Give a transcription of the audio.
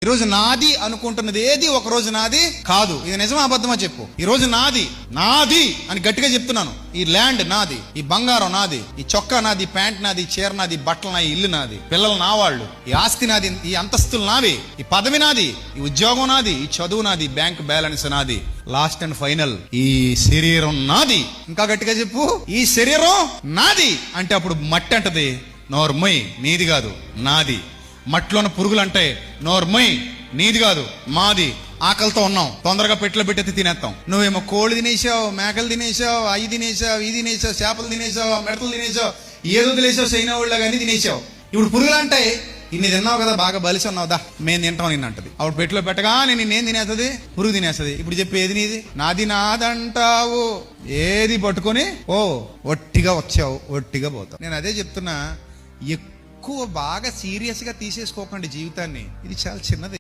ఈరోజు నాది అనుకుంటున్నది ఏది ఒక రోజు నాది కాదు. ఇది నిజమా అబద్ధమా చెప్పు. ఈ రోజు నాది నాది అని గట్టిగా చెప్తున్నాను. ఈ ల్యాండ్ నాది, ఈ బంగారం నాది, ఈ చొక్కా నాది, ప్యాంట్ నాది, చీర నాది, బట్టలు నాది, ఇల్లు నాది, పిల్లలు నా వాళ్ళు, ఈ ఆస్తి నాది, ఈ అంతస్తులు నావి, ఈ పదవి నాది, ఈ ఉద్యోగం నాది, ఈ చదువు నాది, బ్యాంక్ బ్యాలెన్స్ నాది, లాస్ట్ అండ్ ఫైనల్ ఈ శరీరం నాది. ఇంకా గట్టిగా చెప్పు, ఈ శరీరం నాది అంటే అప్పుడు మట్టి అంటది, నోర్మయ్ నీది కాదు నాది. మట్టిలోని పురుగులు అంటే నోర్మయ్ నీది కాదు మాది. ఆకలితో ఉన్నాం, తొందరగా పెట్టెలో పెట్టెత్తి తినేస్తాం. నువ్వేమో కోళ్ళు తినేసావు, మేకలు తినేసావు, అవి తినేసావు, ఇది తినేసావు, చేపలు తినేసావు, మెడతలు తినేసావు, ఏదో తినేసావు, చైనా వాళ్ళ కానీ తినేసావు. ఇప్పుడు పురుగులు అంటే ఇన్ని తిన్నావు కదా, బాగా బలిసి ఉన్నావు దా మేము తింటాం నిన్ను అంటది. అప్పుడు పెట్టిలో పెట్టగా నేను తినేస్తుంది, పురుగు తినేస్తుంది. ఇప్పుడు చెప్పి ఏది నీది? నాది నాదంటావు. ఏది పట్టుకొని ఒట్టిగా వచ్చావు, ఒట్టిగా పోతావు. నేను అదే చెప్తున్నా, ఎక్కువ బాగా సీరియస్ గా తీసేసుకోకండి జీవితాన్ని. ఇది చాలా చిన్నది.